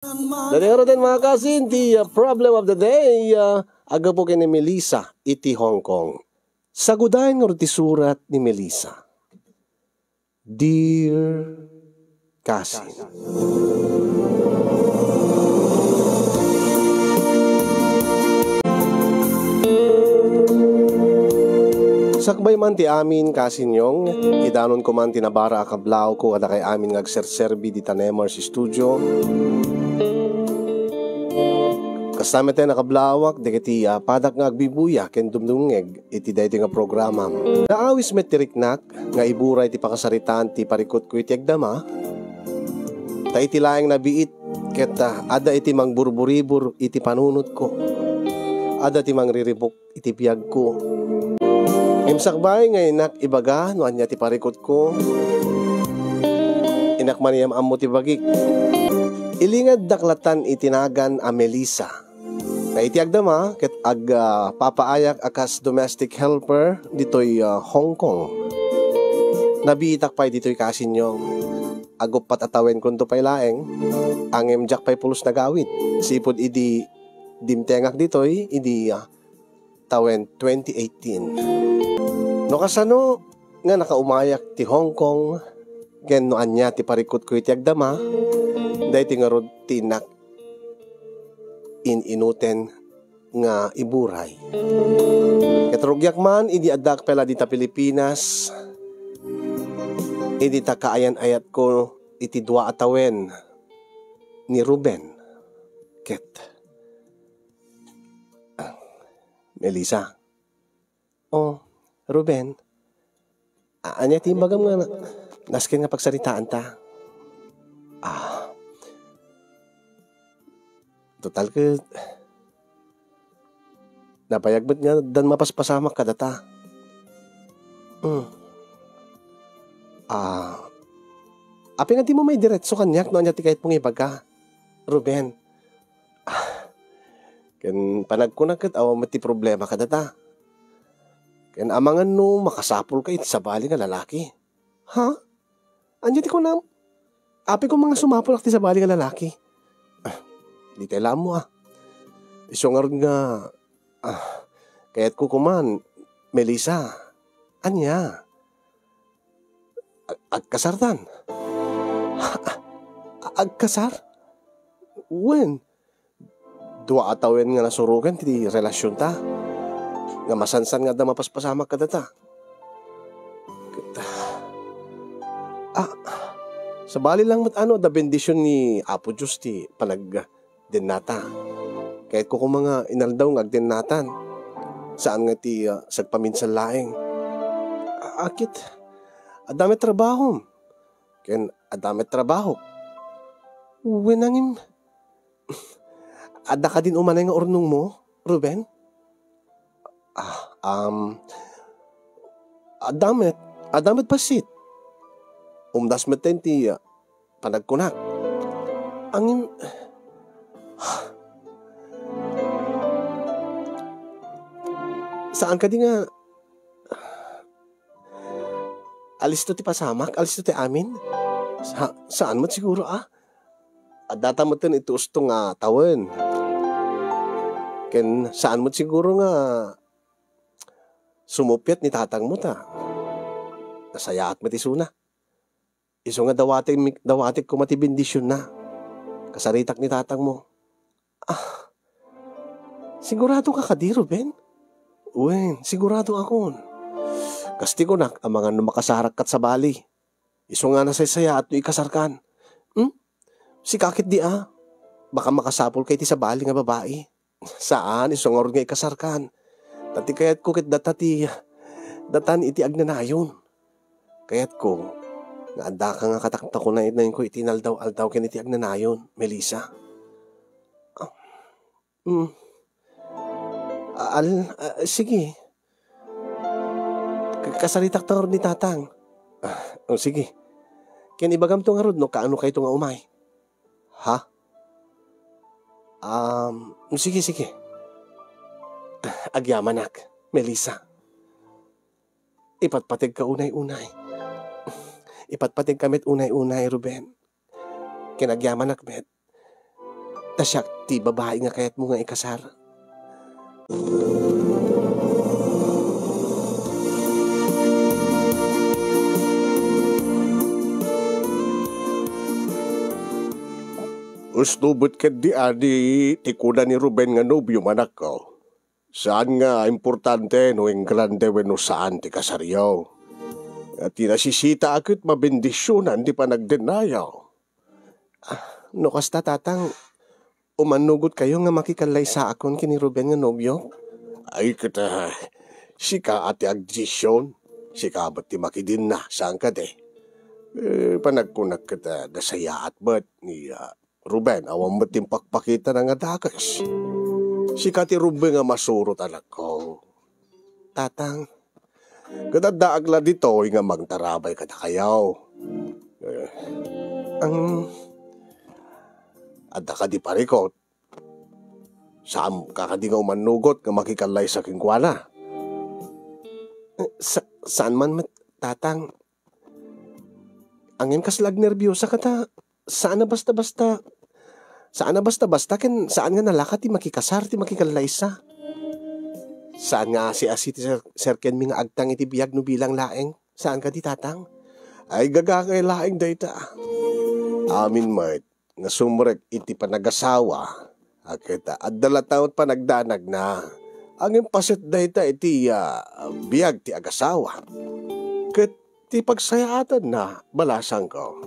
Danero din mga kasin, the problem of the day, aga po kini Melissa, iti Hong Kong. Sagudahin nga ti surat ni Melissa. Dear Kasin, sakbay man ti amin kasin yung, idanon ko man tinabara akablaw ko ada kay amin ngagserserbi di Tanemar si studio. Kasama tayo nakablawak, dikiti padak nga agbibuya, ken dumdungeg, iti dayti nga programa. Naawis met tiriknak, nga iburay ti pakasaritaan ti parikot ko iti agdama, ta iti laeng nabiit, ket ada iti mangburburibur iti panunot ko, ada ti mangriribok iti biyag ko. Imsakbay nga inak ibaga, no anya ti parikot ko, inak maniyam ammo ti bagik, ilingad daklatan itinagan a Melissa. Na iti agdama, ket papaayak akas domestic helper ditoy Hong Kong. Nabiitak pa'y ditoy kasin yung agupat atawen kunto pa'y laeng, ang emjak pa'y pulos na gawit. Sipod idi dimtengak ditoy, idi tawen 2018. No kasano nga nakaumayak ti Hong Kong, ken no anya ti parikot ko iti agdama, dahi tingarod tinak inuten nga iburay. Ketrugyak man, idi adak pala dita Pilipinas, idi ta kaayan-ayat ko iti dua atawen ni Ruben. Ket Melissa, oh, Ruben, anya timbagam nga nasken nga pagsaritaan ta. Total ka napayagbat nga dan mapaspasamak ka data. Api nga di mo may diretso kanyak no anya ti kahit pong ibaga, Ruben. Ken panagkunakat awa mati problema ka data. Ken amangan no makasapol ka iti sabali nga lalaki. Ha? Anya ti ko na api ko mga sumapol ti sabali nga lalaki. Di tayo alam mo Iso nga rin nga, kaya't ko kuman, Melissa, anya? Agkasartan? Agkasar? When? Dua atawen nga nasurugan, ti relasyon ta. Nga masansan nga da mapaspasamak ka data. Sabali lang da bendisyon ni Apo Diyos ti din nata. Kahit ko kung mga inaldaw ng agdin natan, saan nga ti sagpaminsan laeng. Akit, adami trabaho. Ken adami trabaho. Winangim, ada ka din umanay nga urnong mo, Ruben? Adamit pasit. Umdas meten ti panagkunak. Angin, saan ka di nga alis to ti pasamak? Alis to ti amin? Saan mo siguro Data mo tin ito ustong tawen. Ken saan mo siguro nga sumupyat ni tatang mo ta. Nasayaat mo ti suna. Iso nga dawatik ko mati bendisyon na. Kasaritak ni tatang mo. Sigurado ka di, Ruben? Uwen, sigurado ako. Kasti ko nak, ang mga numakasarak kat sa bali. Iso nga nasaysaya at ikasarkan. Si kakit di baka makasapol kay ti sa bali nga babae. Saan? Iso nga rin nga ikasarkan. Tati kayat ko kit datan iti agnanayon. Kayat ko, nga anda ka nga katakta ko na itnayin ko itinaldaw-aldaw kin iti agnanayon, Melissa. Sige. Kasaritak ta ni tatang. Sige. Ken ibagam to nga rod no, kaano kayo to nga umay? Ha? Sige. Agyamanak, Melissa. Ipatpatig ka unay-unay. Ipatpatig kamit unay-unay, Ruben. Kinagyamanak, met. tasyak ti babae nga kayat mo nga ikasar. Ustubot ka di adi tikuda ni Ruben nga nobyo manak ko. Saan nga importante no yung grande weno saan ti kasaryaw. At tinasisita akit mabendisyonan di pa nagdenayaw. No kasta tatang, umanugot kayo nga makikalay sa akon kini Ruben nga nobyo? Ay kita, sika ati agdisyon. Sika ba't ti makidin na, saan ka de? Panagkunak kita gasaya at ba't ni Ruben, awang ba't pakpakita na nga dakas? Sika ti Ruben nga masurot anak ko. Tatang, kadadaag la dito nga magtarabay kada kayaw. Adda ka di parikot. Saan kakadi nga umanugot nga makikalay sa kingkwana? Saan man tatang? Angin kaslag nervyosa ka ta. Saan na basta-basta? Saan na basta-basta? Saan nga nalakat ti makikasar ti makikalay sa? Saan nga si Sir Ken mi nga agtang iti biyag no bilang laeng? Saan ka di tatang? Ay gagakay laeng dayta. Amin mat, nga sumrek iti panagasawa. Akita, adala taot pa nagdanag na. Ang impasit dayta iti biyag ti agasawa. Ket ti pagsayaatan na balasang ko.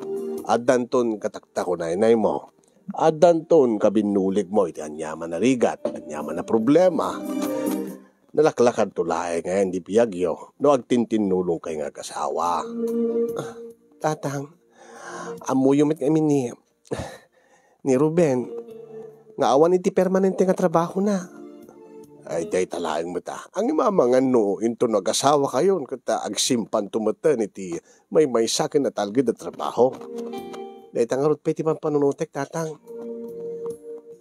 Adanton katakta ko na inay mo. Adanton kabinulig mo iti anyaman na rigat, anyaman na problema. Nalaklakan tulay ngayon di biyagyo, no agtintinulong kay nga kasawa. Tatang, amuyumit kami ni Ruben, nga awan iti permanente nga trabaho na. Ay, day talaang mo ta. Ang imamangan no, into nag-asawa kayon, kata agsimpan tumatan iti may sakin na talgid na trabaho. Day tangarot pa iti panunutek, tatang.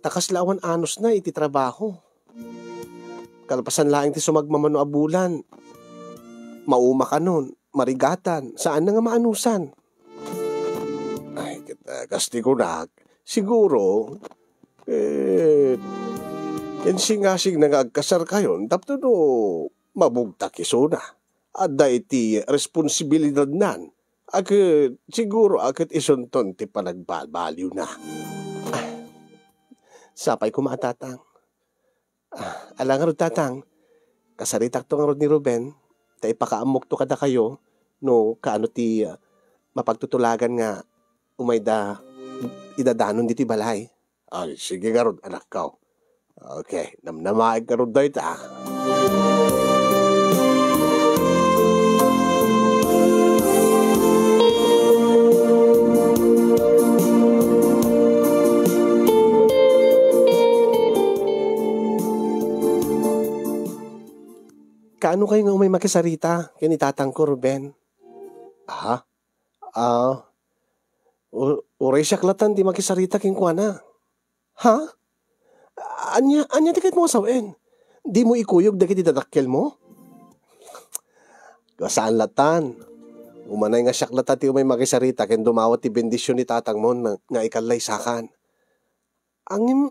Takas lawan anos na iti trabaho. Kalpasan laing ti sumagmamano abulan. Mauma ka nun, marigatan, saan na nga maanusan? Ay, kasti ko na, siguro, yan singasing nangagkasar kayon, tapos no, mabugtak iso na. Ada iti responsibilidad nan. Agad, siguro agad isunton ti panagbaliw na. Sapay ko maatatang. Alang nga tatang, kasaritak to nga ni Ruben, ta ipakaamok to kada kayo, no, kaano ti mapagtutulagan nga, umayda, idadanon diti balay. Ay, sige nga ron, anak ko. Okay, namnamaig ka ron dahil ta. Kaano kayo nga umay makisarita? Kinitatang ko, Ruben. Ha? Uray siyaklatan di makisarita kingkwana. Ha? Anya dikit mo asawin? Di mo ikuyog dikit idadakkel mo? Saan latan? Umanay nga siyaklatan ti umay makisarita ken dumawat ti bendisyon ni tatang mo nga ikalay sakan. Angin...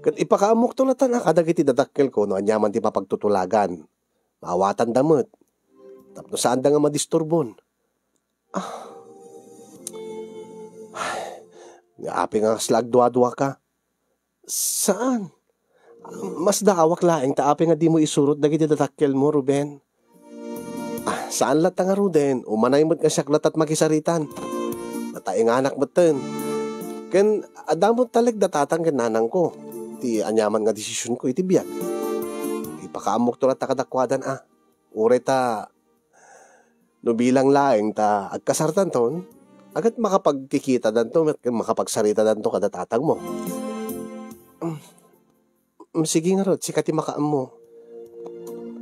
Kat ipakaamok to latan kadagiti dadakkel ko no anyaman ti mapagtutulagan. Maawatan damot. Tapno saan da nga madisturbon. Nga api nga slag dua-dua ka. Saan? Mas daawak laeng ta api nga di mo isurot dagiti dadakkel mo, Ruben. Saan lata nga Ruden? Umanay mo't nga siyaklat at makisaritan. Nataing anak mo ten. Ken adamot talag datatang nanang ko. Ti anyaman nga desisyon ko iti biyag. Ipakaamok to na takadakwadan Ure ta no bilang laeng ta agkasartan ton, agad makapagkikita danto at makapagsarita danto kada tatang mo. Sige nga rod, sikati makaam mo.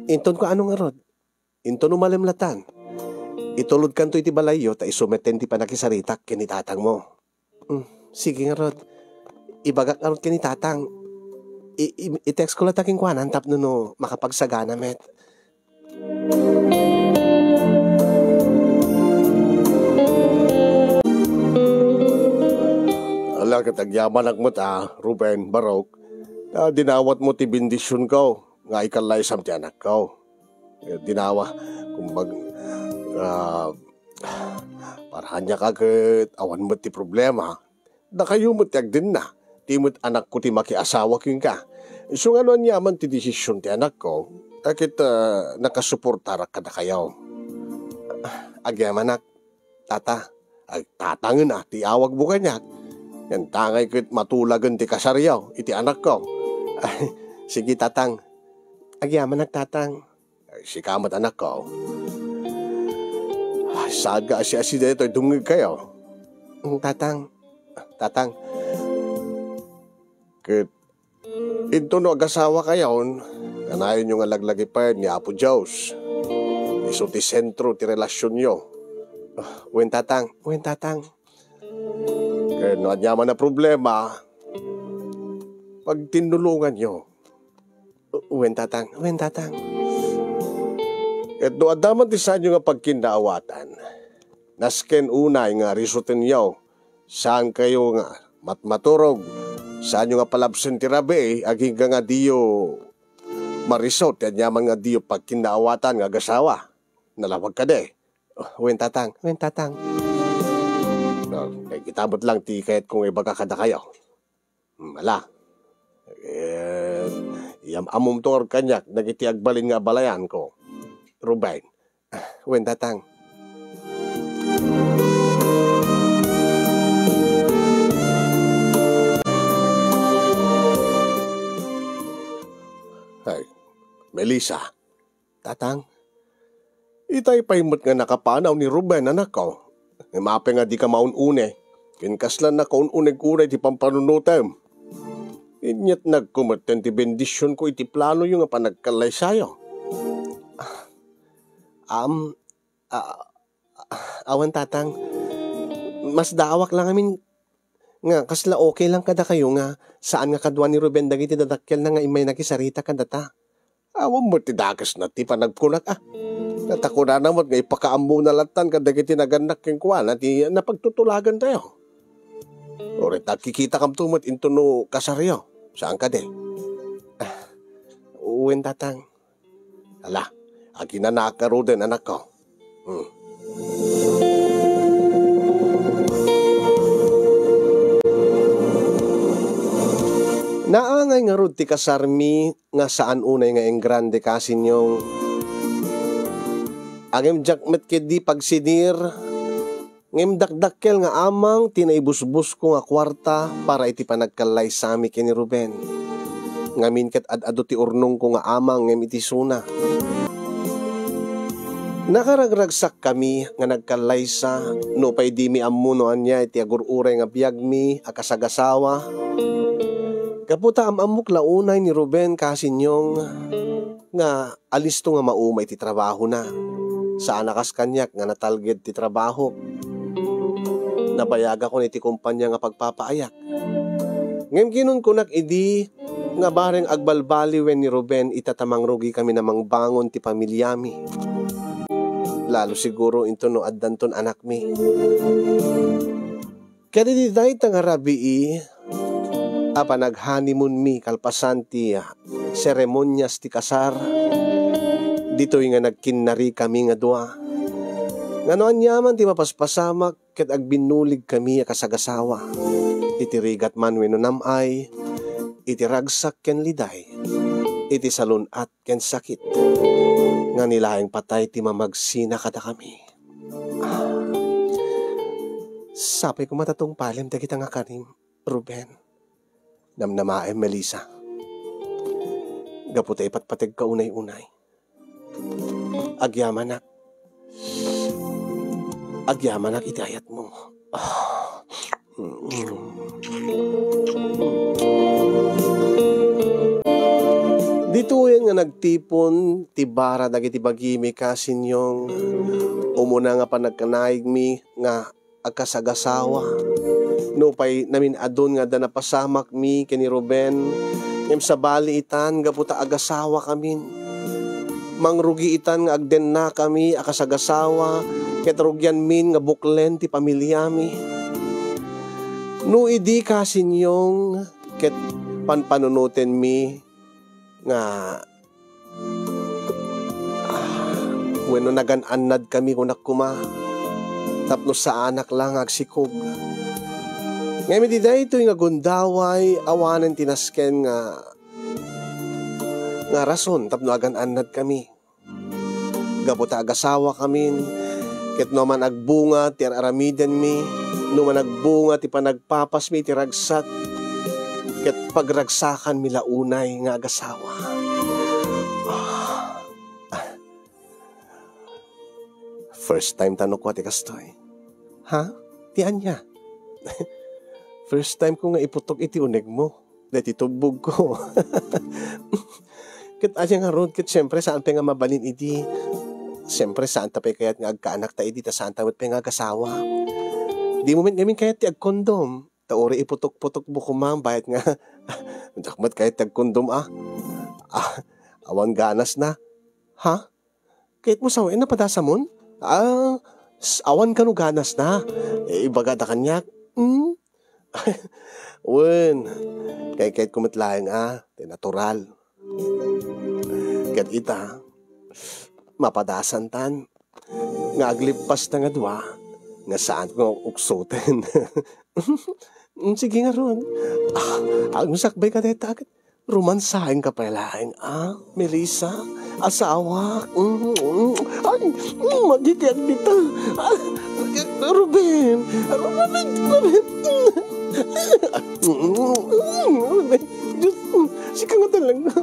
Inton ko ano nga rod? Inton umalimlatan. Itulod kanto iti balayo ta isumeten ti panakisarita kinitatang mo. Sige nga rod. Ibagak nga rod kinitatang. I-text ko lang taking kwanan tapno no makapagsagana met. Anya katagyaman mo ta, Ruben Barok, dinawat mo ti bendisyon ko, nga ikalay sam ti anak ko. Dinawa, kumbag, parahan niya kagad, awan mo ti problema, na kayo mo ti agdin na, ti mo't anak ko ti makiasawa kin ka. So nga noon yaman ti desisyon ti anak ko, akit nakasuportara ka na kayo. Agyaman anak, tata, tatangin na, ti awag mo kanyak. Yan tangay ko't matulagan ti kasaryaw, iti anak ko. Ay, sige tatang, agyaman tatang. Ay, si kamat anak ko. Ay, saan ka asi-asi dito, dungig kayo. Tatang, kit, ito no agasawa kayo, kanayon yung alaglagi pa ni Apo Diyos. Iso ti sentro ti relasyon nyo. Wen tatang. Kaya no, anyaman na problema, pag tinulungan nyo. Wen tatang. At no, adaman ti sa inyo nga pagkindaawatan, nasken unay nga risutin nyo, saan kayo nga matmaturog, saan nyo nga palabsin ti rabi, aging nga diyo marisot, yan yaman nga diyo pagkindaawatan nga gasawa. Nalawag ka de. Wen tatang. No, kitabot lang ti kahit kung ibaga kada kayo. Mala. Amom tong kanyak, nagiti agbalin nga balayan ko. Ruben. Wen tatang. Ay, Melissa. Tatang. Itay paimot nga nakapanaw ni Ruben, anak ko. Mape nga di ka maunune. Kinkaslan na kaununeg-unay ti pampanunutem. Inyat nagkumaten ti bendisyon ko iti plano yung nga panagkalay sayo. Awan tatang, mas daawak lang amin nga kasla okay lang kada kayo nga saan nga kadwa ni Ruben dagiti dadakkel na nga imay nakisarita kada ta. Awan mo ti dakas na ti panagkunak Natako na naman nga ipakaambo na latan kadagiti naganak king kuwan at napagtutulagan tayo. Oret nakikita kam tumot into no kasaryo. Saan ka de? Uwin tatang. Ala, agi na nakaro din anak ko. Naangay nga rod ti kasarmi nga saan unay nga eng grande kasin yung agem jakmet kedi pagsidir ngem dakdakkel nga amang tinaibusbus ko nga kwarta para iti panagkalay sami kini Ruben. Ngamin ket ad-ado ti urnong ko nga amang ngem iti suna. Nakaragragsak kami nga nagkalay sa no pay di mi ammunoan niya iti agururay nga biyag mi akasagasawa. Kaputa amamok launay ni Ruben kasinyong nga alisto nga maumay ti trabaho na. Saan nakas kanyak nga natalged ti trabaho. Nabayaga ko ni ti kumpanya nga pagpapaayak. Ngem kinun kunak idi nga bareng agbalbali wen ni Ruben itatamang rugi kami namang bangon ti pamilyami. Lalo siguro into no addanton anak mi. Kadididay nga rabii apa nag-honeymoon mi kalpasan ti seremonyas ti kasar. Dito'y nga nagkinari kami nga dua. Nga noan yaman ti mapaspasamak ket agbinulig kami kasagasawa. Iti rigat man wenno namay, iti ragsak ken liday, iti salunat ken sakit. Nga nilaeng patay ti mamagsina kada kami. Sapay ko matatong palem dagita nga kanim, Ruben. Namnamaem Melissa. Gaputay patpateg ka unay-unay. Agyaman nak itayat mo. Dito yan nga nagtipon tibara dagiti bagimi kasinyong umuna nga panagkanaig mi nga agkasagasawa. No pay namin adon nga danapasamak mi kini Ruben ngem sa bali itan gaputa agasawa kamin. Mangrugi itan nga agden na kami akasagasawa ket rugyan min nga buklen ti pamilyami. No idi kasinyong ket panpanunutin mi nga wenno nagan-annad kami kunak kuma tapno sa anak lang agsikog. Ngayon di da ito nga gundaway awanan tinasken nga rason tapno agan-annad kami. Gabuta agasawa kami ket no man agbunga ti aramiden mi no man agbunga ti panagpapas mi ti ragsak ket pagragsakan mi launay nga agasawa. First time tanong ko ti kastoy. Ha? Ti anya? First time ko nga iputok iti uneg mo. Dati tubog ko. Ket anya nga ron, ket siyempre saan pa nga mabalin iti. Siyempre saan ta pa kayat nga agkaanak ta iti, ta saan ta pa nga agasawa. Di mo gamin kayat ti agkondom. Ta ori iputok-putok mo kumang, bayat nga. Dakmat kayat ti agkondom awan ganas na. Ha? Kayat mo sawain na padasa mon? Awan ka no ganas na. Ibaga da kanyak. Wen. Kahit kumitlaing ti natural. Kat ita, mapadasan tan. Nga aglipas na nga dwa. Nga saan ko uksoten. Sige nga ron. Ang sakbay ka deta agad. Romansahin ka palaing, Melissa, asawa. Ay, magigyan dito. Ruben. Ruben, Diyos, sika nga talaga.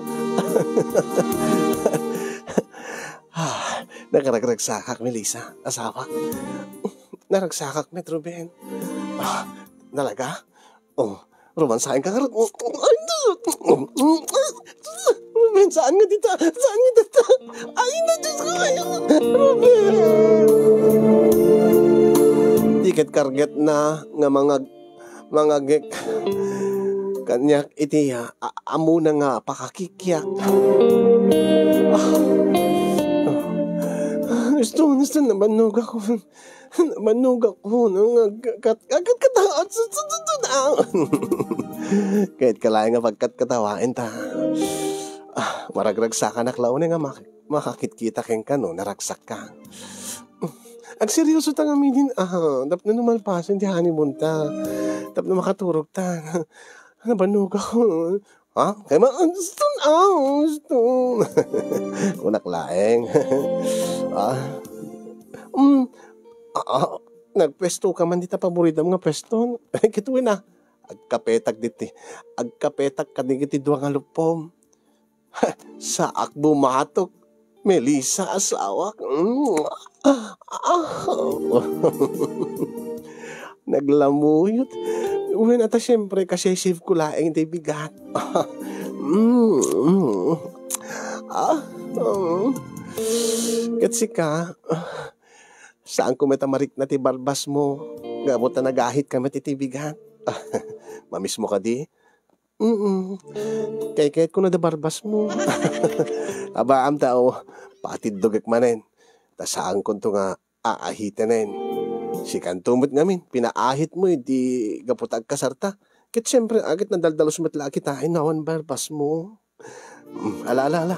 Nakaragsakak, Melissa, asawa. Naragsakak, Met Ruben. Talaga? Romansahin ka nga rin. Ruben, saan nga dito? Saan nga dito? Ay, na-Diyos ko kayo. Ruben! Tiket karget na nga mga gek. Kanyak iti amo na nga pakakikyak. Gusto na manog ako. Manog ako. Agad katawa. Kahit kalaya nga pagkat-katawain ta. Maragragsa ka naklaw nga makakit-kita keng ka no, naragsak ka. Ag seryoso ta nga midin, tap na numalpasan ti honeymoon ta. Tap na makaturog ta. Banog ako. Ha? Kaya gusto. Kunak laeng. Nagpesto ka man dita paborito mga peston. Kituin na. Agkapetak diti. Agkapetak kanigiti duwa nga lupom. Sa akbo matok. Melissa asawak. Naglamuyot. Uwin ata siyempre kasi save ko laeng di bigat. Katsi ka. Saan ko metamarik na ti barbas mo? Gabot na nagahit ka matitibigan. Mamis mo ka di? Kaya ko na da barbas mo. Abaam tao, patid dugek manen. Tasaan ko to nga aahitin si kantumot ngamin, pinaahit mo, di gaputag kasarta. Kit siyempre, agit na daldalos matla kita, nawan barbas mo. Ala.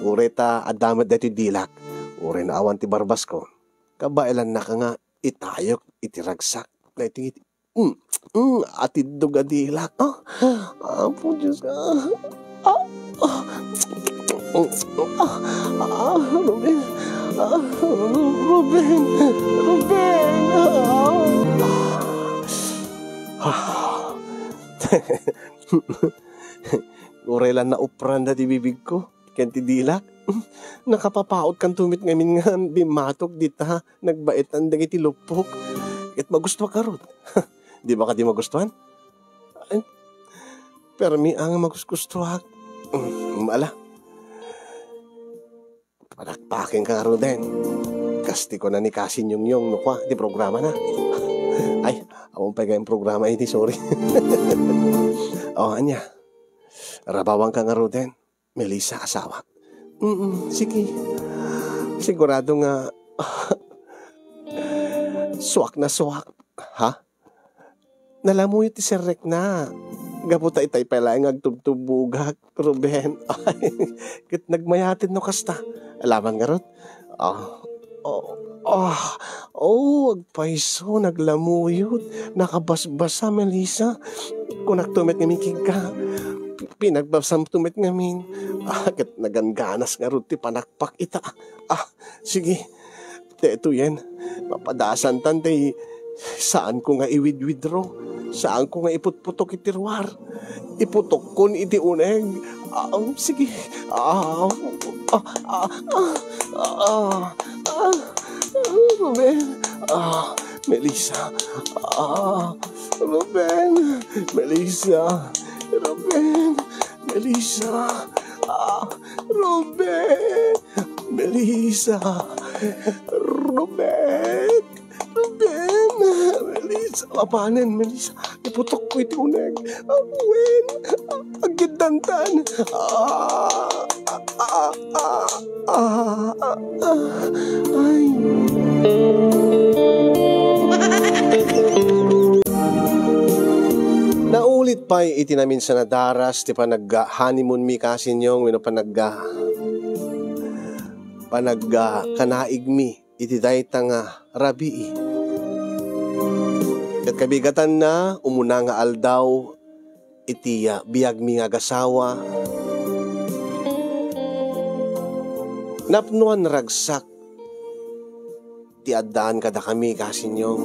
Ure ta, adamat dati dilak. Ure na awan ti barbas ko. Kabailan na ka nga, itayok, itiragsak. Na itingit, atid duga dilak. Po Diyos ka. Ruben. Urelan na upran na di bibig ko. Kenti dilak. Nakapapaot kan tumit ngamin nga bimatok dita. Nagbait ang dagiti lupok. It magustuhan ka ron. Di ba ka di magustuhan? Pero mi ang magustuhan. Ala. Panakpakin ka ron din. Kasti ko na ni Kasin yung nukwa. Di programa na. Ay, awang pa yung programa hindi, sorry. Anya. Rabawang ka nga ron din. Melissa, asawa. Sige. Sigurado nga suwak na suwak. Ha? nalamuyo ti serrek na. Gaputa itay pala ang agtubtubugak, Ruben. Ay, kit nagmayatin no kasta. Alaman nga rot. Ah, oh, agpaiso, naglamuyot, nakabasbasa, Melissa. Kung nagtumit nga mikig ka, pinagbasam tumit ngamin. Kit naganganas nga rot, ti panakpak ita. Sige, ito yan. Papadasan tantay, saan ko nga i-withdraw? Saan ko nga iputputok itirwar? Iputok kon iti uneg. Sige. Ruben. Melissa. Ruben. Melissa. Ruben. Melissa. Ruben. Melissa. Ruben. Ruben. Melissa. Apanen, Melissa. Iputok ko iti uneg. Wen. Aggidantan. Ay. Naulit pa iti namin sa nadaras ti panag-honeymoon mi kasinyong wino kanaig mi iti dayta nga rabii. Kat kabigatan na umuna nga aldaw iti biyag mi nga gasawa. Napnuan ragsak ti addaan kada kami kasinyong.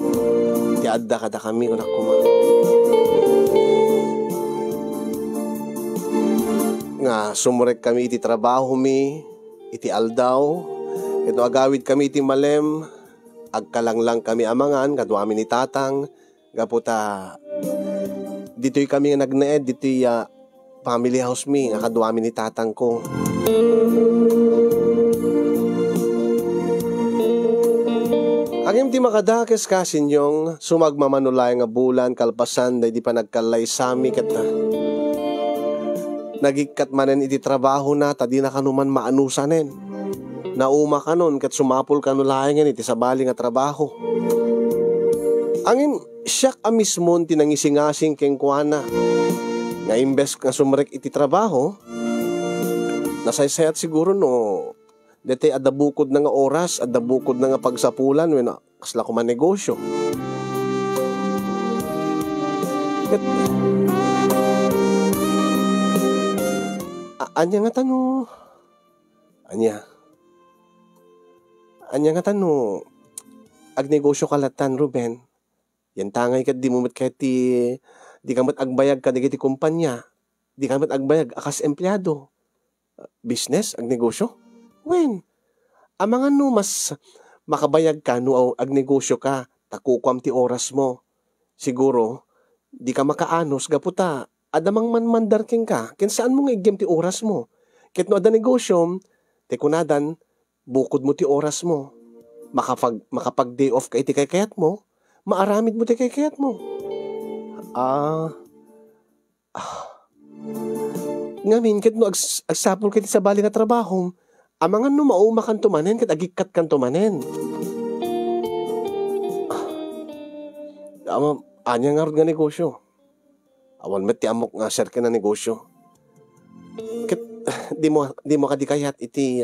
Ti adda kada kami unak kuma. Nga sumurek kami iti trabaho mi, iti aldaw, ito agawid kami iti malem, agkalanglang kami amangan, kadwa amin ni tatang, gaputa, dito'y kami nga nagnaed, dito'y family house mi, nga kadwa amin ni tatang ko. Agim ti makadakes kasinyong, sumagmamanulay nga bulan, kalpasan, day di pa nagkalay sami, kata, nagikat manen iti trabaho na, tadi na kanuman maanusanen. Nauma ka nun, kat sumapol ka nulayan iti sabali nga trabaho. Angin, siyak amismon tinangisingasing keng kuana. Nga imbes nga sumrek iti trabaho, nasaysayat siguro no, dete adabukod na nga oras, adabukod na nga pagsapulan, when kasla ko man negosyo. Kat, anya nga tano, anya nga tano, agnegosyo kalatan, Ruben. Yan tangay ka, di mo mat kahit di ka mat agbayag ka, di kumpanya, di ka mat agbayag, akas empleyado. Business, agnegosyo? Wen, amang ano, mas makabayag ka, no agnegosyo ka, takukwam ti oras mo. Siguro, di ka makaanos, gaputa, adamang mandarking ka, ken saan mo nga igem ti oras mo? Ket no ada negosyo, te kunadan, bukod mo ti oras mo. Makapag day off ka iti kayat mo, maaramid mo ti kayat mo. Ngamin, ket no agsapol ket sa bali nga trabaho, amangan no mauma kan tumanen, ket agikat kan tumanen. Anya nga negosyo. Awan met ti amok nga sir ka na negosyo. Ket di mo kadikayat iti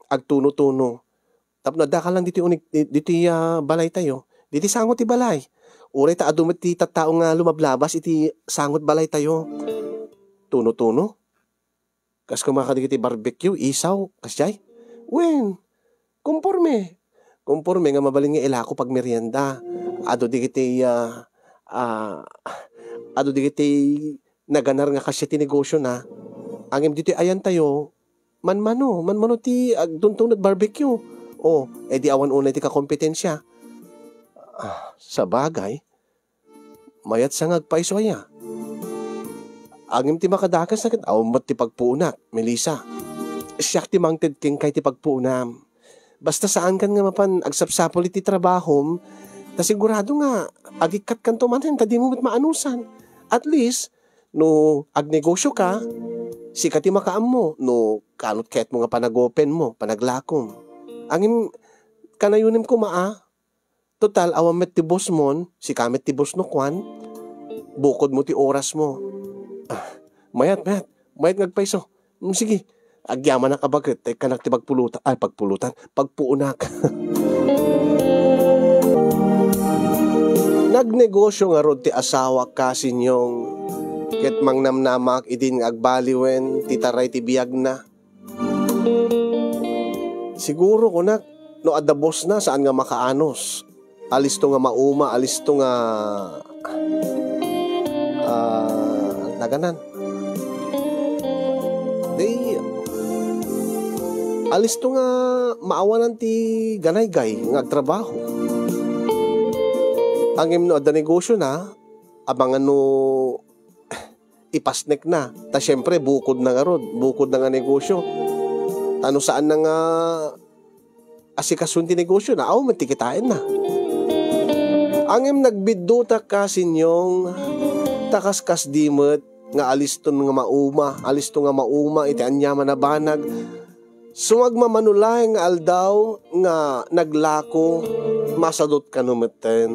agtuno-tuno. Tapno da ka lang diti unik diti balay tayo. Diti sangot ti balay. Uray ta adumet ti tattao nga lumablabas iti sangot balay tayo. Tuno-tuno. Kas kumakadikiti barbecue, isaw, kasyay. Wen, kumporme. Kumporme nga mabaling nga ilako pag merienda. Ado dikiti naganar nga kasya ti negosyo na. Angim dito ayan tayo, manmano ti agduntong barbecue. Di awan unay ti kakompetensya. Sa bagay, mayat sa ngagpaiso aya. Angim ti makadakas na kat, mat ti pagpuunak, Melissa. Siyak ti mangted king kay ti pagpuunam. Basta saan kan nga mapan agsapsapol iti trabahom, ta sigurado nga, agikat kan tumanen, ta di mo maanusan. At least, no agnegosyo ka, sikat ti makaam mo, no kanot kahit mo nga panagopen mo, panaglakom. Angin, kanayunim ko maa, total, awam met ti boss mon, si kamet ti boss no kwan, bukod mo ti oras mo. Mayat ngagpaiso. Sige, agyaman na kabagat, tay kanak ti pagpuunak. Nagnegosyo nga rod ti asawa kasinyong, ket mangnamnamak idin agbaliwen, titaray ti biyag na. Siguro kunak, no adabos na saan nga makaanos. Alis to nga mauma, alis to nga naganan. Alis to nga maawanan ti ganaygay nga agtrabaho. Angem no adda negosyo na, abangan no ipasnek na. Ta syempre bukod na nga rod, bukod na nga negosyo. Tano saan na nga asikasun ti negosyo na, matikitain na. Angem nagbidduta kasinyong takaskas dimot nga aliston nga mauma, iti anyaman na banag. Sumagmamanulay nga aldaw nga naglako, masadot ka numeten.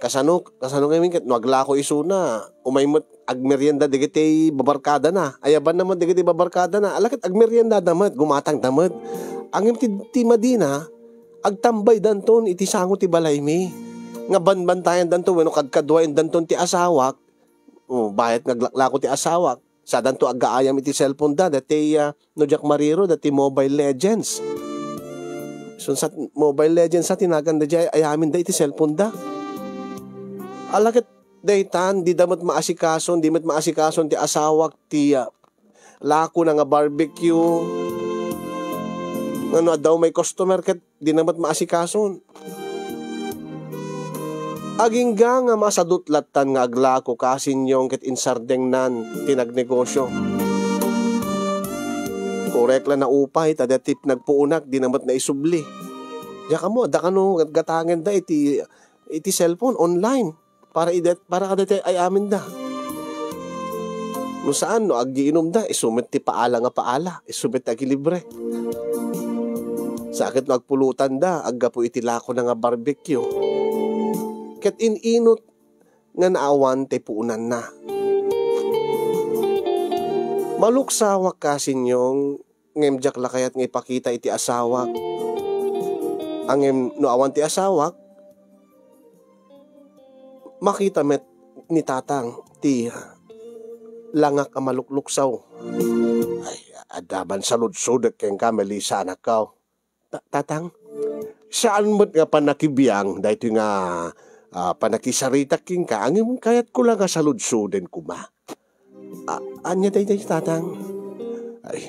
Kasano ngayon ket no aglako isuna, umaymot agmeryenda digiti babarkada na. Ayaban naman digiti babarkada na. Alakit agmeryenda damat, gumatang damat. Angem ti Madina, agtambay danton iti sango ti balay mi. Nga banbantayan danton wenno kadkadwaen danton ti asawak. Bayat ngaglako ti asawak. Sa danto agaayam iti cellphone da dati no Jack Mariro dati Mobile Legends. So sa Mobile Legends sa tinagan da jay ayamin da iti cellphone da. Alakit daytan di damat maasikason ti asawak ti lako na nga barbecue. Ano daw may customer ket di damat maasikason. Agingga nga masadutlatan nga aglako kasinyong ket insardeng nan tinagnegosyo. Korek lang na upay, tadatip nagpuunak, di namat na isubli. Yaka mo, da kano gatangen da iti cellphone online para kadete ay amin da. No saan no aggiinom da, isumit ti paala nga paala, isumit agi libre. Sakit no agpulutan da, aggapo iti lako na nga barbecue. Ket ininot nga naawan te puunan na. Maluksawak kasinyong ngemjak lakayat nga ipakita iti asawak. Angem no awan ti asawak, makita met ni tatang ti langak a malukluksaw. Ay, adaban sa ludsod ken kamelisa anak kaw. Tatang, saan mo't nga panakibiyang dahito nga panakisarita king ka, angin kayat ko lang sa ludsoden kuma. Anya day tatang. Ay,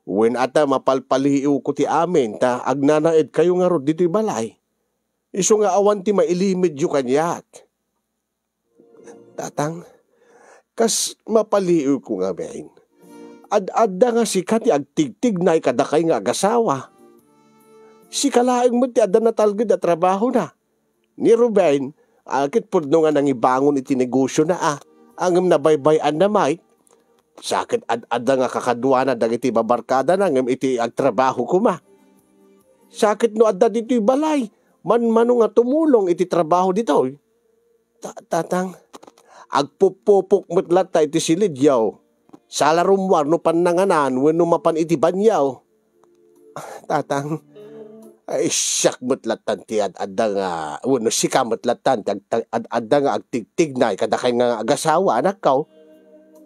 when ata mapalpaliw ko ti amin, ta agnanaed kayo nga rod dito'y balay. Iso nga awan ti mailimid yu kanyak. Tatang, kas mapaliw ko nga bain. Ad-adda nga si Kati agtigtig na ikadakay nga agasawa. Si kalaing mo ti adda na talgid at trabaho na. Ni Ruben, akit pudno nga nangibangon iti negosyo na angem na baybayan na may. Sakit ad-adda nga kakadwa na dagiti babarkada na ngem iti agtrabaho ko ma. Sakit no adda dito'y balay, man-mano nga tumulong iti trabaho dito. Tatang, agpupupok mutlat ta iti silidyaw. Salarumwar no pananganan wenno mapan iti banyaw. Tatang, ay siyak mutlatan ti adda nga wenno sika mutlatan adda nga agtigtig na kadakay nga agasawa anak kaw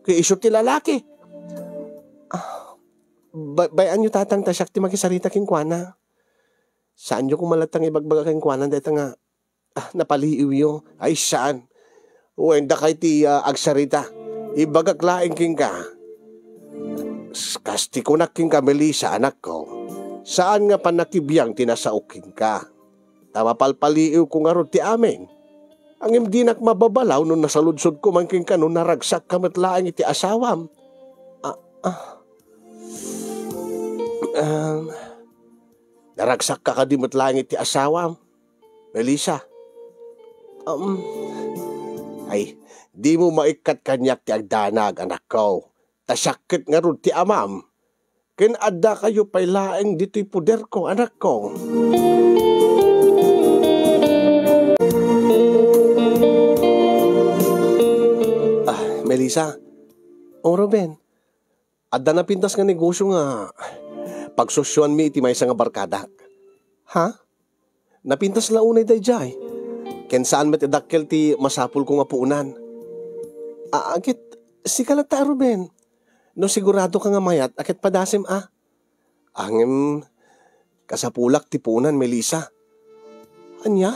kay isu ti lalaki. Bayan nyo tatang tasyak ti makisarita king kuana. Saan nyo kumalatang ibagbaga king kuana dito nga napaliiw yo. Ay saan? Wenda kay ti agsarita. Ibagaklaing king ka. Kasti ko na king kamelisa anak ko. Saan nga panakibiyang tinasauking ka? Tama palpaliw ko nga ron ti amin. Ang imdinak mababalaw nung nasaludsod ko mangking ka nung naragsak kamatlaang iti asawam. Naragsak ka kadimatlaang iti asawam. Melissa. Ay, di mo maikat kanyak ti agdanag anak ko. Tasakit nga ron ti amam. Ken adda kayo pailaeng dito'y puder ko, anak ko. Melissa. O Ruben, adda na pintas nga negosyo nga pagsosyuan mi iti maysa nga barkadak. Ha? Napintas launay day jay. Ken saan met idakkel ti masapul ko nga puunan. Agit, si kalata Ruben. No sigurado ka nga mayat, akit padasim Angem, kasapulak ti puunan, Melissa. Anya?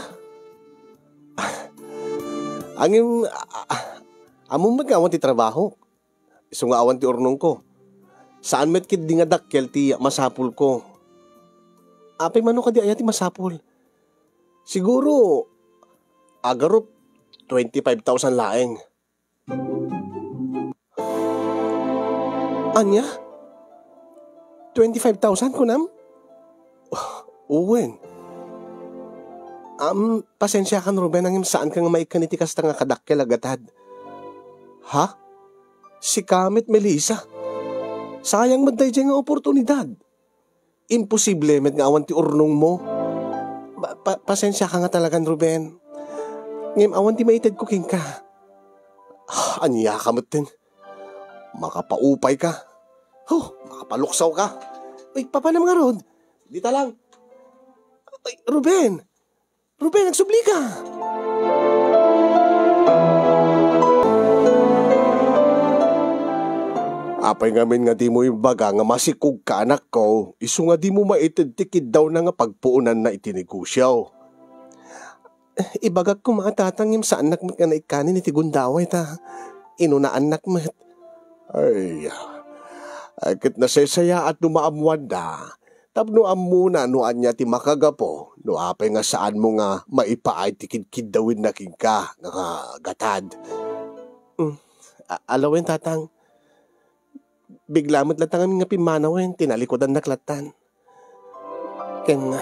Angem, among magawan ti trabaho. Iso nga awan ti urnong ko. Saan met kit di nga dakkel ti masapul ko. Apay mano ka di ayat ti masapul. Siguro, agarop 25,000 laeng. Anya? 25,000 kunam? Uwen. Pasensya kan Ruben, ang saan ka nga maikanitikas nga kadakkel agatad. Ha? Si Kamit Melissa. Sayang maday dyan nga oportunidad. Imposible met nga awan ti urnong mo. Pasensya ka nga talagan Ruben. Ngem awan ti maited ko king ka. Anya ka matin. Makapaupay ka. Makapaluksaw ka. Uy, papanam nga Rod. Dita lang. Uy, Ruben, nagsubli ka. Apay ngamin nga di mo yung baga nga masikog ka anak ko, iso nga di mo maitidtikid daw na nga pagpuunan na itinegosyaw. Ibagag ko maatatangim sa anak mo nga na ikanin iti gundaway ta. Inuna anak mo. Ay, akit nasesaya at numaamuan na. Tapno amuna no anya ti makagapo, no apay nga saan mo nga maipaay ti kidkidawin na king ka, nga gatad. Alawin tatang, biglamot latang nga pimanawin, tinalikodan naklatan. Ken,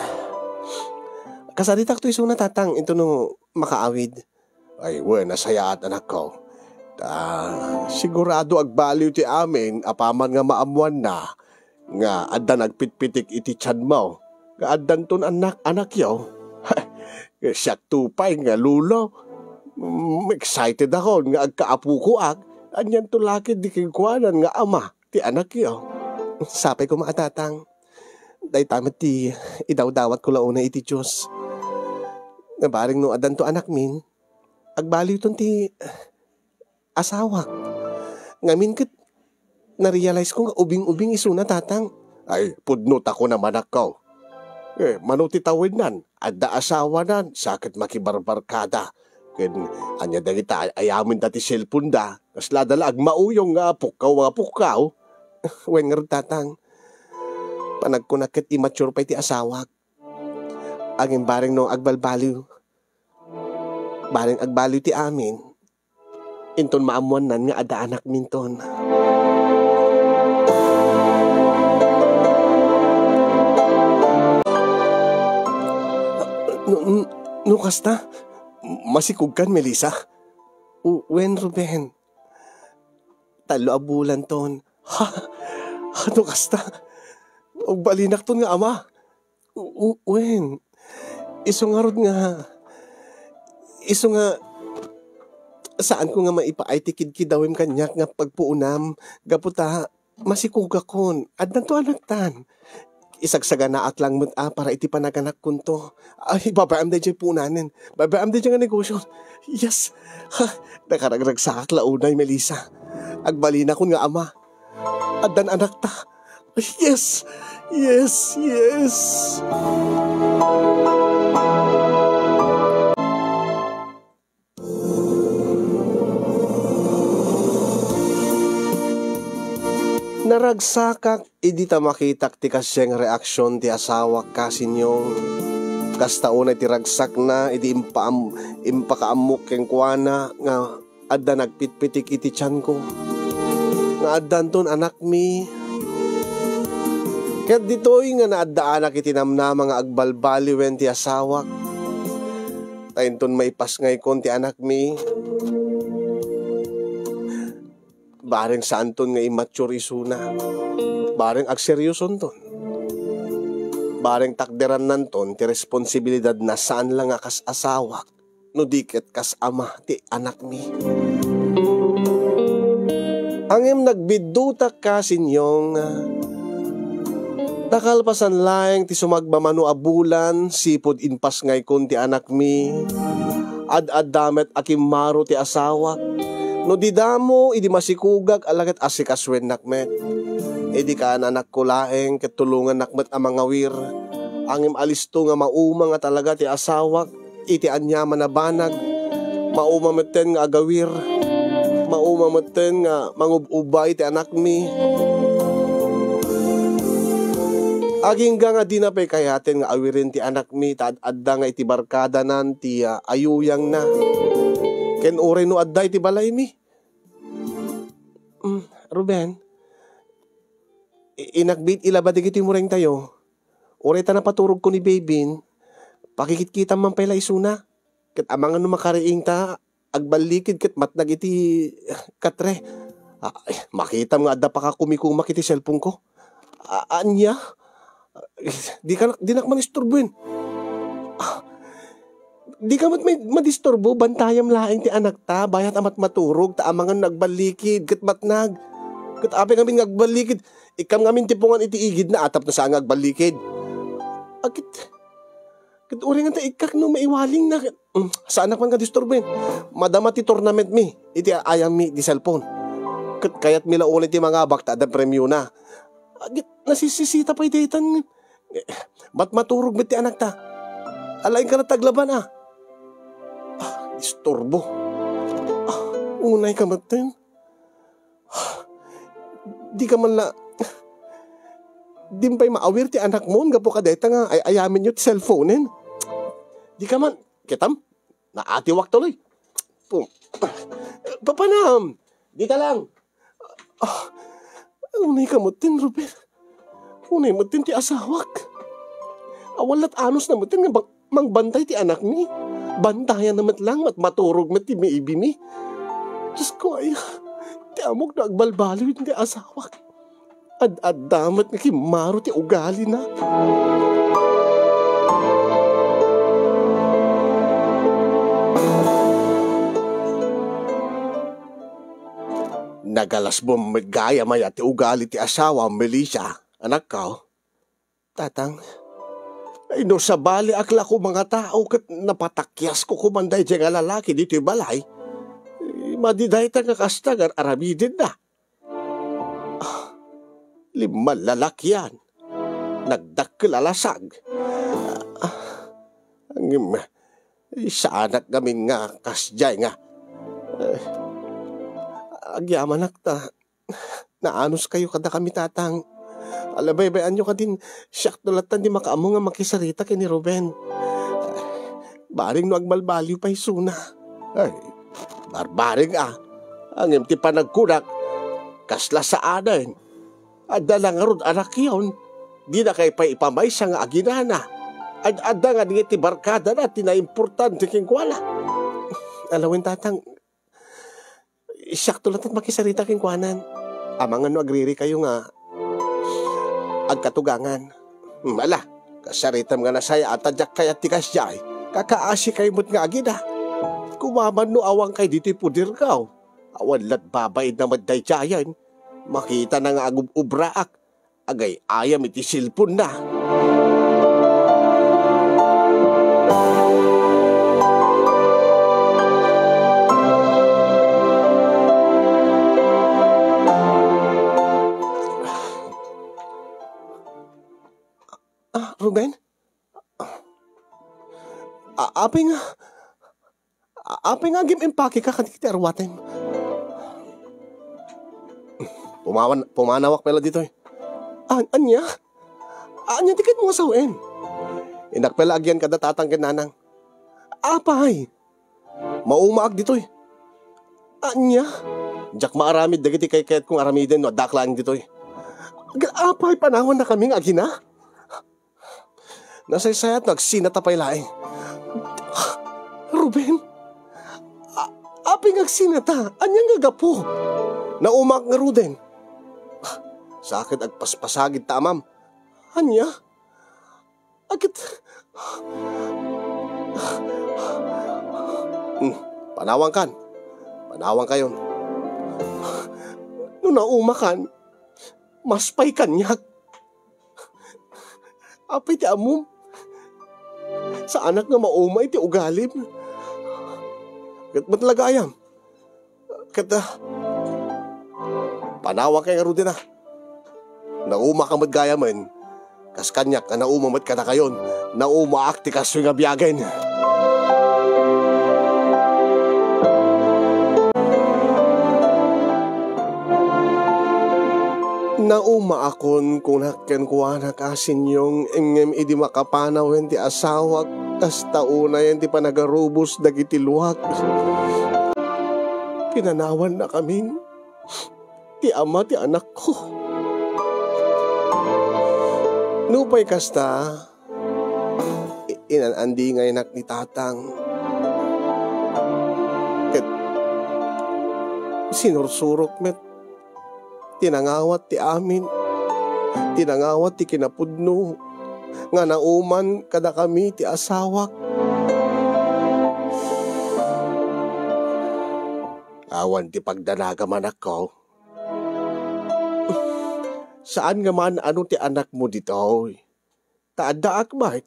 kasaritak to iso na tatang, ito no makaawid. Ay, nasaya at anak ko. Sigurado agbaliw ti amin, apaman nga maamuan na, nga adda nagpitpitik iti tiyan mo. Nga addan ton anak yaw. Siyak tupay nga lulo. Excited ako nga agkaapu ko anyan to lakid di kikuanan nga ama ti anak yaw. Sapay ko maatatang. Day tamat ti idawdawat ko launa iti Diyos. Nga baring no addan to anak min, agbaliw ton ti asawak. Ngamin kat na-realize ko nga ubing-ubing iso na tatang. Ay, pudnot ako naman ako. Manuti tawid nan, adda asawa nan, sakit makibarbarkada. Ken, anya dagita ayamin dati cellphone da, kas ladala agmauyong nga pukaw. Wen nga tatang, panagkunakit immature pa iti asawak. Aging baring no agbalbaliw. Baring agbaliw ti amin, inton maamuan nan nga ada anak minton. No kasta, masikog kan Melissa. Wen Ruben, talo abulan ton. No kasta, balinak ton nga ama. Wen, iso nga rod nga, saan ko nga maipaay tikid-kidawim kanyak nga pagpuunam, gaputa, masikog akon, adnan to anak tan. Isagsaganaak lang mo para iti panaganak kunto. Ay, babaam da dyan punanin. Babaam da dyan nga negosyo. Yes. Nakaragragsak launay, Melissa. Agbalina ko nga ama. Addan anak ta. Yes. Naragsakak, idi ta makitak ti kasyeng reaksyon ti asawa kasinyong. Kastaunay ti ragsak na, idi impakaamok keng kuana, nga adda nagpitpitik iti tiyan ko. Nga addan ton anak mi. Kaya't dito'y nga naadda anak iti namnama nga agbalbaliwen ti asawak. Tayin ton may pasngay kon ti anak mi. Bareng saan ton nga immature isuna. Bareng agseryoson ton. Bareng takderan nan ton ti responsibilidad na saan lang nga kas asawak. No diket kas ama ti anak mi. Angem nagbidutak ka sinyong nakalpasan laeng ti sumagmamano a bulan sipod inpas ngay kun ti anak mi. Ad damet akim maro ti asawa. No di damo idi masikugag alagat asikaswen nakmet. Idi ka anak ko laeng ketulungan nakmet ang mga wir. Angem alisto nga mauma nga talaga ti asawa. Iti anyaman na banag. Maumameten nga agawir. Maumameten nga mangububay ti anak mi. Aging nga di na pa'y kayatin nga awirin ti anak mi. Adda nga iti barkada nan ti ayuyang na. Ken ore no adda iti balay mi. Ruben, inagbit ilabad iti mureng tayo. Ore ta na paturog ko ni Babin. Pakikit-kita man pala isuna. Ket amangan no makariing ta. Agbalikid ket matnag iti katre. Makita nga adda pa ka kumikumak iti cellphone ko. Anya? Di nak manisturbuin. Di ka mat may madisturbo, bantayam laing ti anak ta, bayat amat maturog, ta amangan nagbalikid, ket matnag. Ket ape ngamin nagbalikid, ikam ngamin tipungan iti igid na atap na sa nagbalikid. Ket uringan ta ikak no maiwaling na. Sa anak man ka disturbuin. Madama ti tournament mi, iti ayam mi di cellphone. Ket kayat mila ulit ti mga bakta da premyo na. Nasisisita pa ititan. Ba't maturog mit ti anak ta? Alain ka na taglaban Disturbo. Unay ka matin. Di ka man la... Di pa'y maawir ti anak mo. Nga po kadeta nga ay ayamin nyo ti cellphone. Di ka man... Kitam, naatiwak tuloy. Papanam! Dita lang. Unay ka matin, Ruben. Unay matin ti asawak. Awalat anos na matin nga mangbantay ti anak mi. Bantayan naman lang at maturog met ti maibi mi. Diyos ko ay, ti amok na agbalbaliwin ti asawak. Ad-damat nga kimaro ti ugali na. Nagalas mo magaya may at ugali ti asawa, Melissa. Anak ka, tatang. Ay no sa bali akla ko mga tao kat napatakyas ko kumanday dyan nga lalaki dito yung balay. Madiday ta nga kastagar aramidin na. 5 lalakyan. Nagdakkilalasag. Sa anak gamin nga kasjay nga. Agyaman ta. Naanos kayo kada kami tatang. Alabay-bayan nyo ka din. Siyak tulatan di makaamo nga makisarita kay ni Ruben. Baring no agbalbaliw pa isuna. Ay, barbaring Ang imti pa nagkunak. Kasla sa anan. Adda lang arod anak yun. Di na kay pa ipamay sa nga aginana. Adda nga di iti barkada na tinaimportante king kwala. Alawin tatang. Siyak tulatan makisarita king kwanan. Amangan no agriri kayo nga. Agkatugangan. Mala, kasaritam nga nasaya at adyak kaya tikas jay. Kakaasi kay mo't nga agina. Kumaman no awang kay dito'y pudir kaw. Awan lat babayid na madday jayan. Makita na nga agub-ubraak. Agay ayam iti silpon na. Ruben? Aping agim empake ka kaniti arwatem. Pumanawak pala dito Anya? Anya tikit mo asawin. Inakpela agyan kada tatang kinanang. Apay? Maumaag dito Anya? Jak maaramid dagiti kay kayat kong aramidin no daklaan dito Apay panahon na kaming agina? Nasaysayat nagsinatapay laing. Ruben, aping agsinata, anyang gagapo. Naumak nga Ruden. Sakit agpaspasagid tamam. Anya? Agit... Panawang kayon. No naumakan, maspay kanyak. Apay ti amom. Sa anak nga maumay ti ugalim. Kat matlagayam. Kata, panawa kay nga rudi na. Nauma ka madgayaman. Kas kanyak na naumamat ka na kayon. Naumaak ti kasoy nga biyagin. Nauma akon kung nakkenkuha na kasin yung ingem idi makapanaw yan ti asawak. Kas tauna yan ti panagarubos dagiti luwak. Pinanawan na kami. Ti ama ti anak ko. Nupay kasta, inanandi ngay nak ni tatang. Ket sinursurok met, tinangawat ti amin, tinangawat ti kinapudno, nga nauman kada kami ti asawak. Awan ti pagdanaga man ako. Saan nga man ano ti anak mo dito? Taadaak ba't?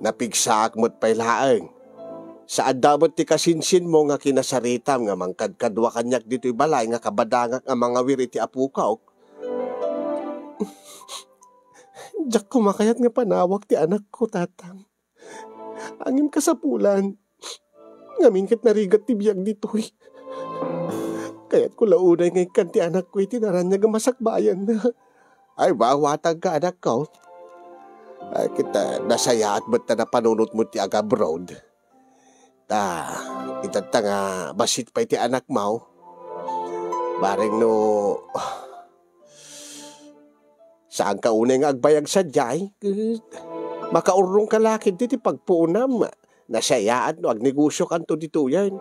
Napigsaak mo't pailaang. Saan dapat ti kasinsin mo nga kinasaritam nga mangkadkadwa kanyak dito'y balay nga kabadangak nga mga wiri ti apukaw. Diyak kumakayat nga panawak ti anak ko, tatang. Angim kasapulan. Ngamin kat narigat ti biyag dito'y. Kaya't ko launay ngay kan ti anak ko iti naranya nga masakbayan na. Ay, bawatag ka, anak ko. Ay, kita, nasaya at ba't na napanunot mo ti agabroad. Itata nga, basit pa iti anak mo. Bareng no, saan ka unay nga agbayag sa jay? Makaurong ka lakid ti pagpuunam. Nasayaan no, agnegosyo kanto dito yan.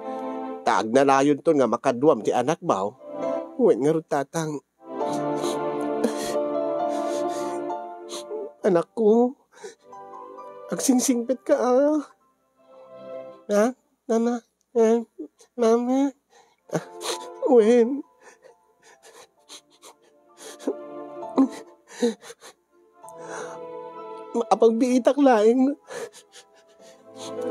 Taag na layon to nga makaduam ti anak mo. Uwin nga rin tatang. Anak ko, agsingsingpit ka Ha? Mama? Mama? Wen? Apagbiitak laing.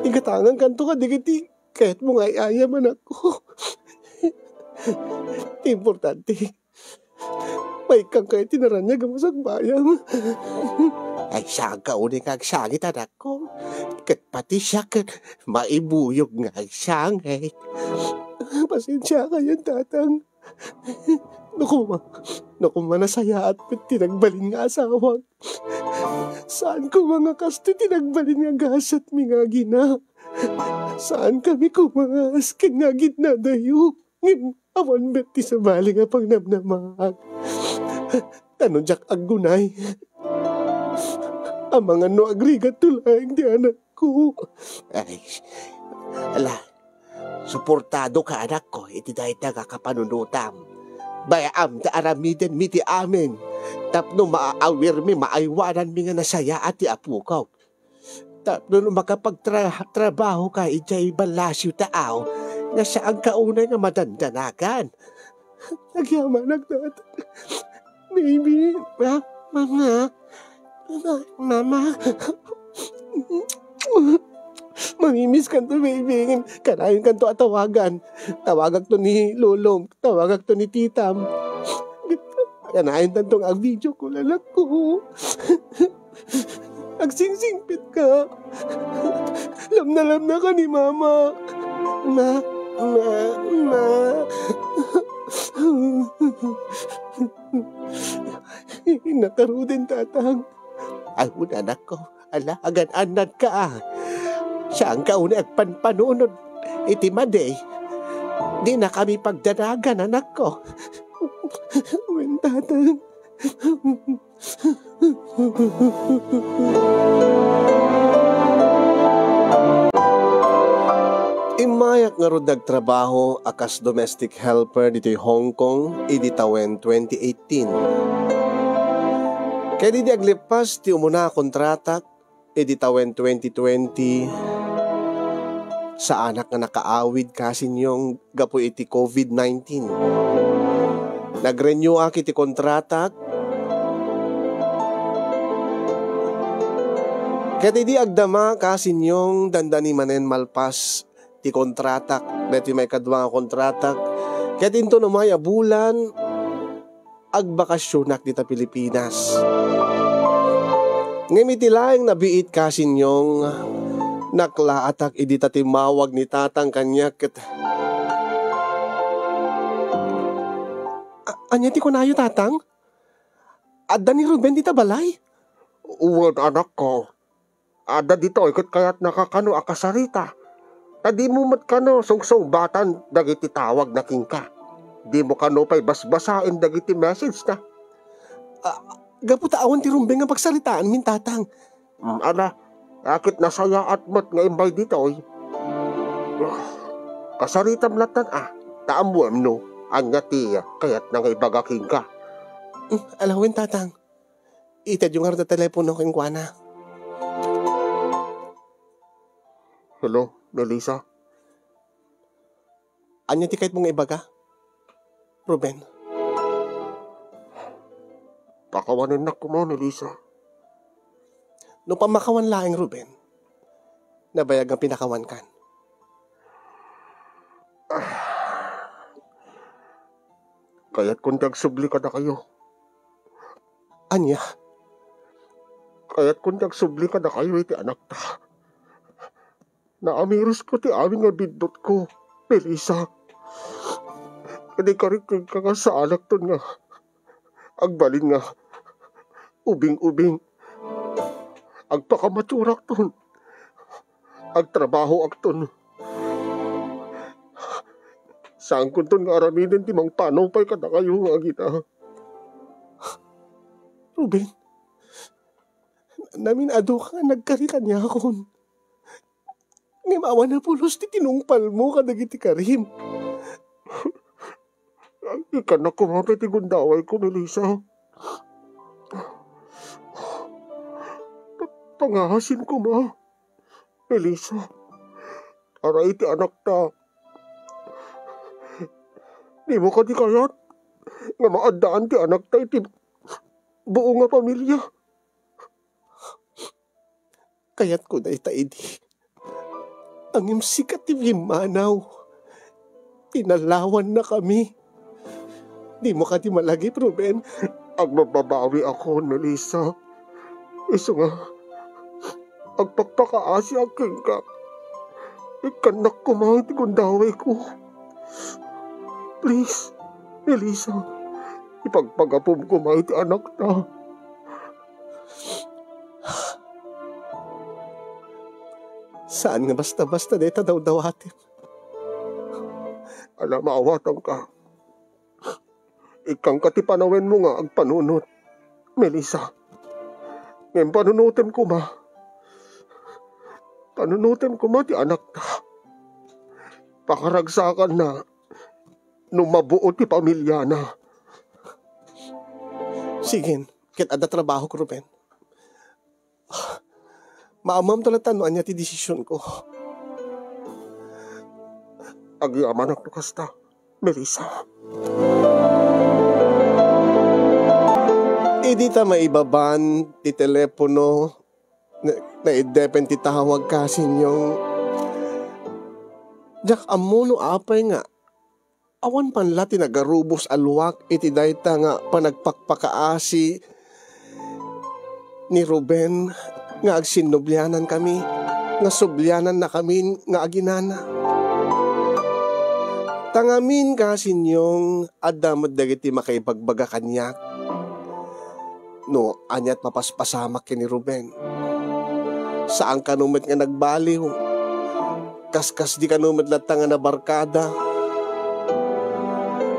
Igatangan kanto ka digiti. Kahit mo nga iayaman ako. Importante. May kang kahit tinaran niya gamasag bayan. Ay saan ka uning agsangit anak ko. Kat pati siya kat maibuyog nga agsangit. Pasensya ka yan tatang. Naku manasaya at tinagbalin nga asawag. Saan ko mga kasto tinagbalin nga gasat mi nga gina. Saan kami kumangas kin nga gitna dayo. Ngin awan beti sa bali nga pangnamnamag. Tanong jak agunay. Ang mga no agrigat tulayang di anak ko. Ay, ala, suportado ka anak ko, iti dahil nagkakapanunutam. Bayam ta aramiden mi ti amin. Tapno maaawir mi, maaywanan mi nga nasaya at ti apukaw. Tapno makapagtrabaho ka, ijay balasyo taaw, nga saan ka unay nga madandanagan. Nagyaman nagdat. Baby, mama. Mama. Mamimiss ka to, baby. Kanayon ka to at tawagan. Tawagak to ni Lolong. Tawagak to ni Titam. Kanayon tantong ang video ko, lalak ko. Agsingsingpit ka. Lam na ka ni Mama. Ma. Nakarudin tatang. Ay, anak ko. Ala, agan-anad ka Saan ka una agpanpanunod. Iti maday. Di na kami pagdanagan, anak ko. Uwin tatang. Imayak nga ro nagtrabaho akas domestic helper dito Hong Kong iditawen 2018. Kaya di aglipas ti umuna kontratak iditawen 2020 sa anak nga nakaawid kasi niyong gapo iti COVID-19. Nag-renew aki ti kontratak. Ket idi agdama kasinyong dandani manen malpas ti kontratak. Deti may kadwa nga kontratak. Ket into numay a bulan agbakasyonak dita Pilipinas. Ngem iti laeng nabiit kasinyong naklaatak idi ta timawag ni tatang kanya ket anya ti kunayo tatang? Adda ni Ruben dita balay? Uwan anak ko. Ada dito ikot kaya't nakakano akasarita. Tadi mo mat kano sungsong batan dagiti tawag na kingka. Di mo kano pa'y basbasain dagiti message na. Gaputa awan ti Ruben nga pagsaritaan min tatang. Ana, akit nasaya at mat nga imbay dito oy. Kasaritam latan taamuam no. Anya tiya kaya't nga ibagaking ka. Alawin tatang. Ited yung arda telepono keng kuana. Hello, Melissa? Anya ti kahit mong ibaga? Ruben? Pakawanin na ko mo, Melissa. No pamakawan laeng, Ruben, nabayag ang pinakawan kan. Kaya't kung nagsubli ka na kayo. Anya? Kaya't kung nagsubli ka na kayo, iti anak ta. Naamiros ko ti aming nga bindot ko, Melissa. Kani karikig ka nga sa anak ton nga. Agbalin nga. Ubing-ubing. Agpakamaturak ton. Agtrabaho akton. Saan kun ton nga araminin ti mang panopay ka na kayo nga gita. Ruben, namin ado ka nga nagkarikan niya akon. Ngimawa na pulos ti tinungpal mo kadagiti karim. Ikan na kumapit ti gundaway ko, Melissa. Pangahasin ko, ma. Melissa, aray ti anak ta. Di mo ka di kayat. Nga maadaan ti anak ta iti buo nga pamilya. Kayat ko na itaidi. Ang imsikat ti Vimanaw. Pinalawan na kami. Di mo ka di malagip, Ruben. Ang mababawi ako, Melissa. Iso nga, agpagpakaasi aking ka. Ikanak ko mga tigundaway ko. Please, Melissa, ipagpagapom ko mga iti anak na. Saan nga basta-basta deta daw-dawatin? Alam, maawatan ka. Ikang katipanawin mo nga agpanunot, Melissa. Ngayon panunutin ko ma. Panunutin ko ma ti anak na. Pakaragsakan na nung mabuo ti pamilya na. Sige, kit ada trabaho ko, Ruben. Maamam talatan no anya ti desisyon ko. Agyaman ako kasta, Melissa. Idi ta maibaban ti telepono na idepen ti tawag kasinyong jak amuno apay nga awan panla ti nagarubos aluwak iti dayta nga panagpakpakaasi ni Ruben nga agsinubyanan kami nga subyanan na kami nga aginana. Tangamin kasinyong adamod dagiti makaipagbaga kanyak. No, anyat mapaspasamak ni Ruben. Saan kanumet nga nagbaliw? Kaskas di kanumet latang nga na barkada.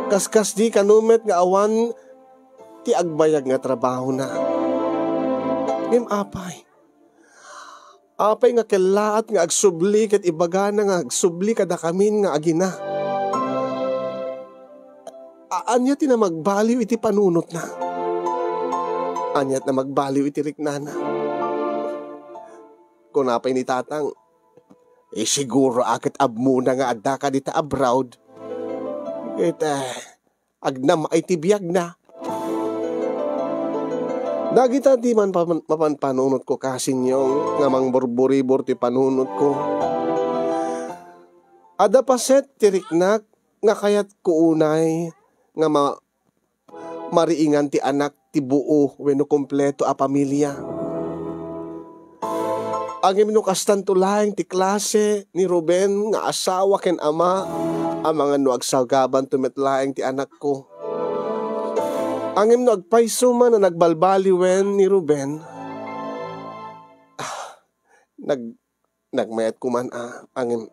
Kaskas di kanumet nga awan ti agbayag nga trabaho na. Ngem apay. Apay nga kelaat nga agsubli ket ibaga na nga agsubli kada kamin nga agina. Anya ti na magbaliw iti panunot na. Anyat na magbaliw iti riknana. Kung napay ni tatang, siguro akit abmuna nga adda ka dita abroad. Kita, Agnam ay tibiyag na. Dagita di man papanpanunot ko kasinyong nga mang burburibor ti panunot ko. Ada paset tiriknak nga kayat ko unay nga mariingan ti anak ti buo wenno kompleto a pamilya. Ang imnukastan tulaing ti klase ni Ruben nga asawa ken ama ang mga nuagsagaban tumetlaing ti anak ko. Ang nagpaiso man na nagbalbali wen ni Ruben, nagmayat ko man ang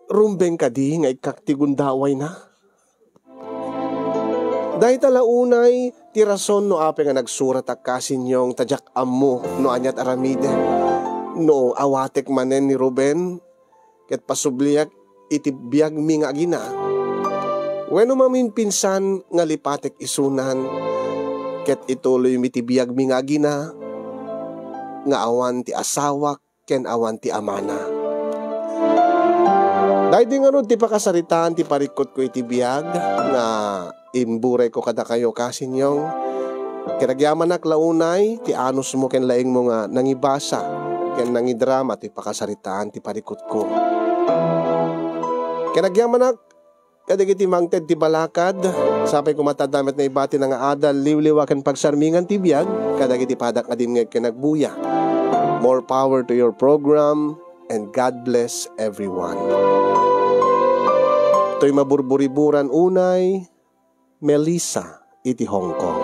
rumbeng kadi nga ikaktigundaway na. Dahil talaunay, ti rason no ape nga nagsurat akasin yung tadyak ammo no anyat aramide. No awatek manen ni Ruben, ket pasubliak itibiyag mi nga agina. Wenno mamin pinsan nga lipatek isunan, ket ituloy mitibiyag mi nga agina, nga awan ti asawak ken awan ti amana. Dahil di nga ron ti pakasaritaan ti parikot ko itibiyag, nga imburay ko kada kayo kasinyong, kinagyaman ak launay, ti anos mo ken laing mo nga nangibasa, ken nangidrama ti pakasaritaan ti parikot ko. Kinagyaman ak, kadagiti mangted ti balakad, sapay kumatadamet na ibati na nga adal, liwliwakan pagsarmingan ti biyag, kadagiti padak nga din nga kinagbuya. More power to your program, and God bless everyone. Ito'y maburburiburan unay, Melissa, iti Hong Kong.